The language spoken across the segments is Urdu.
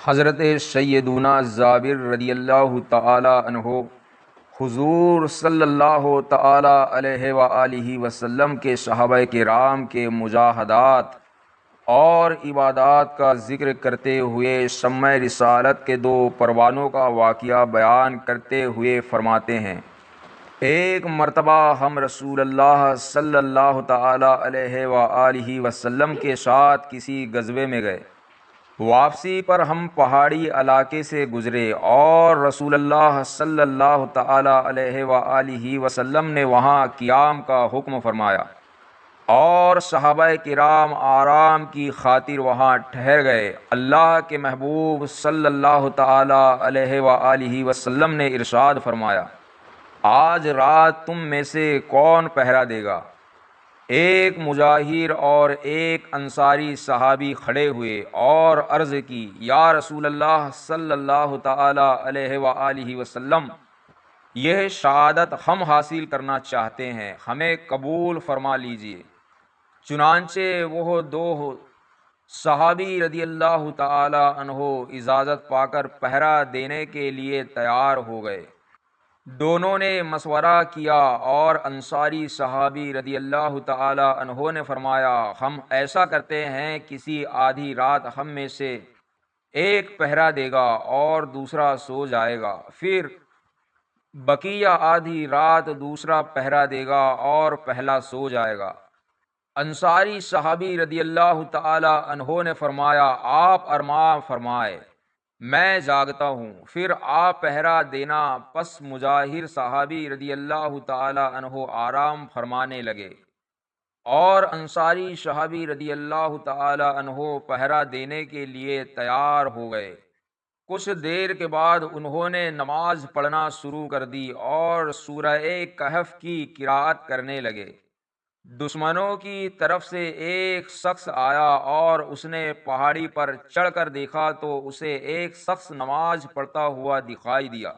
حضرت سیدنا جابر رضی اللہ تعالی عنہ حضور صلی اللہ تعالی علیہ وآلہ وسلم کے صحابہ کرام کے مجاہدات اور عبادات کا ذکر کرتے ہوئے شمع رسالت کے دو پروانوں کا واقعہ بیان کرتے ہوئے فرماتے ہیں، ایک مرتبہ ہم رسول اللہ صلی اللہ تعالی علیہ وآلہ وسلم کے ساتھ کسی غزوے میں گئے۔ واپسی پر ہم پہاڑی علاقے سے گزرے اور رسول اللہ صلی اللہ تعالی علیہ وآلہ وسلم نے وہاں قیام کا حکم فرمایا اور صحابہ کرام آرام کی خاطر وہاں ٹھہر گئے۔ اللہ کے محبوب صلی اللہ تعالی علیہ وآلہ وسلم نے ارشاد فرمایا، آج رات تم میں سے کون پہرا دے گا؟ ایک مجاہر اور ایک انصاری صحابی کھڑے ہوئے اور عرض کی، یا رسول اللہ صلی اللہ تعالی علیہ وآلہ وسلم، یہ شہادت ہم حاصل کرنا چاہتے ہیں، ہمیں قبول فرما لیجیے۔ چنانچہ وہ دو صحابی رضی اللہ تعالی عنہ اجازت پا کر پہرا دینے کے لیے تیار ہو گئے۔ دونوں نے مشورہ کیا اور انصاری صحابی رضی اللہ تعالی عنہ نے فرمایا، ہم ایسا کرتے ہیں، کسی آدھی رات ہم میں سے ایک پہرا دے گا اور دوسرا سو جائے گا، پھر بقیہ آدھی رات دوسرا پہرا دے گا اور پہلا سو جائے گا۔ انصاری صحابی رضی اللہ تعالی عنہ نے فرمایا، آپ ارماں فرمائے، میں جاگتا ہوں، پھر آپ پہرا دینا۔ پس مجاہر صحابی رضی اللہ تعالی عنہ آرام فرمانے لگے اور انصاری صحابی رضی اللہ تعالی عنہ پہرا دینے کے لیے تیار ہو گئے۔ کچھ دیر کے بعد انہوں نے نماز پڑھنا شروع کر دی اور سورہ کہف کی قرأت کرنے لگے۔ دشمنوں کی طرف سے ایک شخص آیا اور اس نے پہاڑی پر چڑھ کر دیکھا تو اسے ایک شخص نماز پڑھتا ہوا دکھائی دیا۔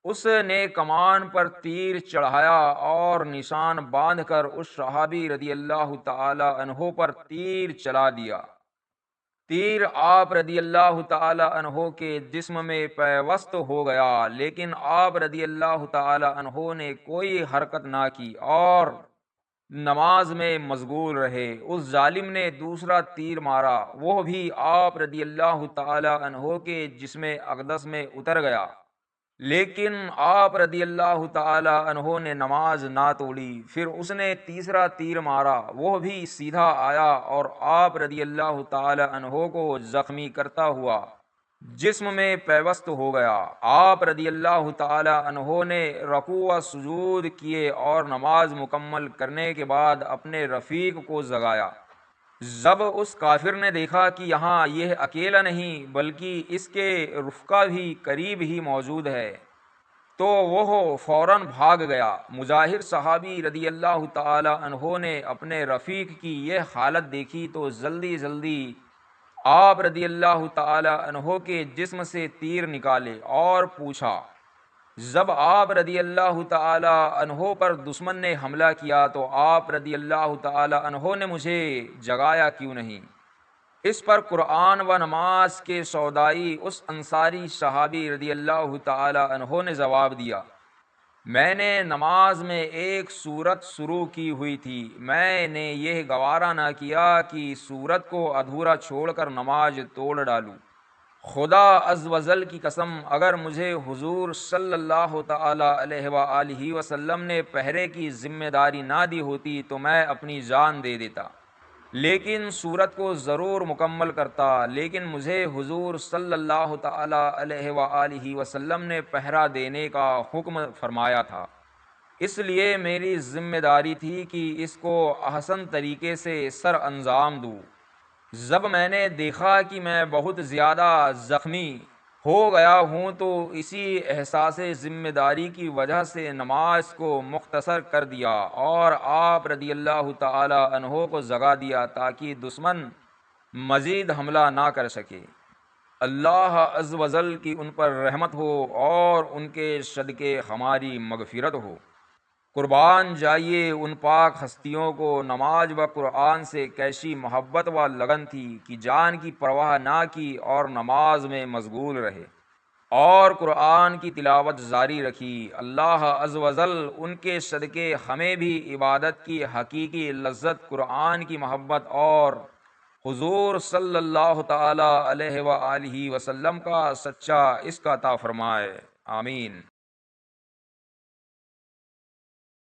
اس نے کمان پر تیر چڑھایا اور نشان باندھ کر اس صحابی رضی اللہ تعالی عنہ پر تیر چلا دیا۔ تیر آپ رضی اللہ تعالی عنہ کے جسم میں پیوست ہو گیا، لیکن آپ رضی اللہ تعالی عنہ نے کوئی حرکت نہ کی اور نماز میں مشغول رہے۔ اس ظالم نے دوسرا تیر مارا، وہ بھی آپ رضی اللہ تعالی عنہ کے جسم اقدس میں اتر گیا، لیکن آپ رضی اللہ تعالی عنہ نے نماز نہ توڑی۔ پھر اس نے تیسرا تیر مارا، وہ بھی سیدھا آیا اور آپ رضی اللہ تعالی عنہ کو زخمی کرتا ہوا جسم میں پیوست ہو گیا۔ آپ رضی اللہ تعالی عنہ نے رکوع و سجود کیے اور نماز مکمل کرنے کے بعد اپنے رفیق کو جگایا۔ جب اس کافر نے دیکھا کہ یہاں یہ اکیلا نہیں بلکہ اس کے رفقا بھی قریب ہی موجود ہے تو وہ فوراً بھاگ گیا۔ مجاہر صحابی رضی اللہ تعالی عنہ نے اپنے رفیق کی یہ حالت دیکھی تو جلدی جلدی آپ رضی اللہ تعالی عنہ کے جسم سے تیر نکالے اور پوچھا، جب آپ رضی اللہ تعالی عنہ پر دشمن نے حملہ کیا تو آپ رضی اللہ تعالی عنہ نے مجھے جگایا کیوں نہیں؟ اس پر قرآن و نماز کے سودائی اس انصاری صحابی رضی اللہ تعالی عنہ نے جواب دیا، میں نے نماز میں ایک سورت شروع کی ہوئی تھی، میں نے یہ گوارا نہ کیا کہ سورت کو ادھورا چھوڑ کر نماز توڑ ڈالوں۔ خدا عز و جل کی قسم، اگر مجھے حضور صلی اللہ تعالی علیہ وآلہ وسلم نے پہرے کی ذمہ داری نہ دی ہوتی تو میں اپنی جان دے دیتا، لیکن سورت کو ضرور مکمل کرتا، لیکن مجھے حضور صلی اللہ تعالی علیہ وآلہ وسلم نے پہرا دینے کا حکم فرمایا تھا، اس لیے میری ذمہ داری تھی کہ اس کو احسن طریقے سے سر انجام دوں۔ جب میں نے دیکھا کہ میں بہت زیادہ زخمی ہو گیا ہوں تو اسی احساس ذمہ داری کی وجہ سے نماز کو مختصر کر دیا اور آپ رضی اللہ تعالی عنہ کو جگا دیا تاکہ دشمن مزید حملہ نہ کر سکے۔ اللہ عز و جل کی ان پر رحمت ہو اور ان کے صدقے ہماری مغفرت ہو۔ قربان جائیے ان پاک ہستیوں کو نماز و قرآن سے کیسی محبت و لگن تھی کہ جان کی پرواہ نہ کی اور نماز میں مشغول رہے اور قرآن کی تلاوت جاری رکھی۔ اللہ عز و جل ان کے صدقے ہمیں بھی عبادت کی حقیقی لذت، قرآن کی محبت اور حضور صلی اللہ تعالی علیہ وآلہ وسلم کا سچا عشق عطا فرمائے، آمین۔